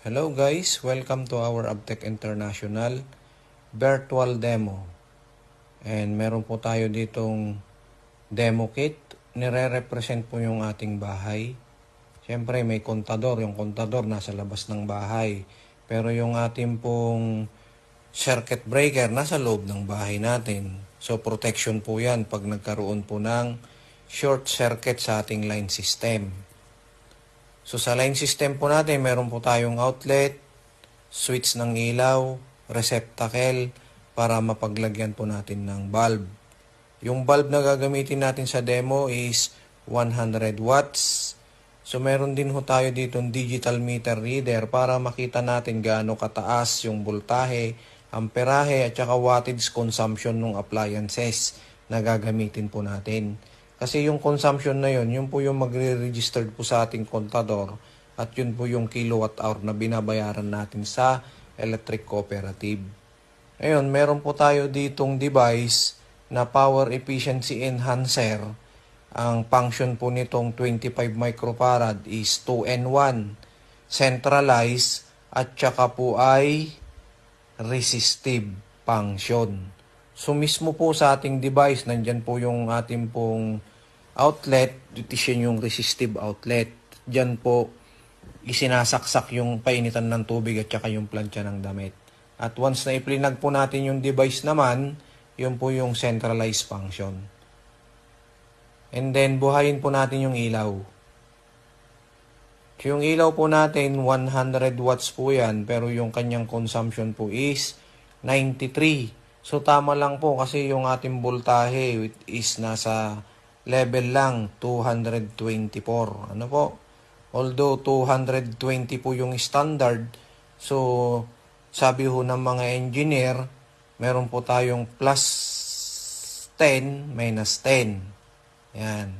Hello guys, welcome to our Abtech International virtual demo. And meron po tayo ditong demo kit. Nire-represent po yung ating bahay. Siyempre may kontador, yung kontador nasa labas ng bahay. Pero yung ating pong circuit breaker nasa loob ng bahay natin. So protection po yan pag nagkaroon po ng short circuit sa ating line system. So sa line system po natin, meron po tayong outlet, switch ng ilaw, receptacle para mapaglagyan po natin ng bulb. Yung bulb na gagamitin natin sa demo is 100 watts. So meron din ho tayo dito digital meter reader para makita natin gaano kataas yung voltahe, amperahe at saka wattage consumption ng appliances na gagamitin po natin. Kasi yung consumption na yun po yung magre-registered po sa ating kontador at yun po yung kilowatt hour na binabayaran natin sa electric cooperative. Ngayon, meron po tayo ditong device na power efficiency enhancer. Ang function po nitong 25 microfarad is 2N1, centralized at saka po ay resistive function. So mismo po sa ating device, nandyan po yung ating pong outlet, ito yung resistive outlet. Diyan po isinasaksak yung painitan ng tubig at saka yung plancha ng damit. At once na iplinag po natin yung device naman, yun po yung centralized function. And then buhayin po natin yung ilaw. So yung ilaw po natin, 100 watts po yan, pero yung kanyang consumption po is 93. So tama lang po kasi yung ating voltahe is nasa level lang 224. Ano po? Although 220 po yung standard, so sabi ho ng mga engineer, meron po tayong plus 10 minus 10. Yan.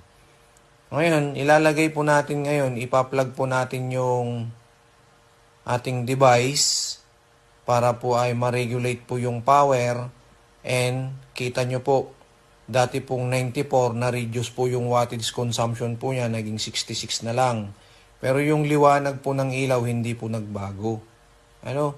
Ngayon, ilalagay po natin ngayon, ipa-plug po natin yung ating device para po ay ma-regulate po yung power. And kita nyo po, dati pong 94, na-reduce po yung wattage consumption po niya, naging 66 na lang. Pero yung liwanag po ng ilaw, hindi po nagbago. Ano?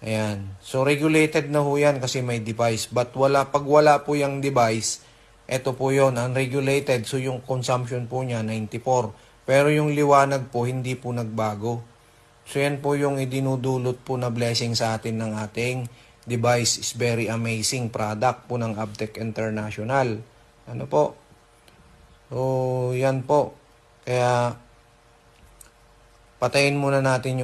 Ayan. So, regulated na ho yan kasi may device. But pag wala po yung device, eto po yon unregulated. So, yung consumption po niya, 94. Pero yung liwanag po, hindi po nagbago. So, yan po yung idinudulot po na blessing sa atin ng ating device. Is very amazing product po ng Abtech International. Ano po? So, yan po. Kaya, patayin muna natin yung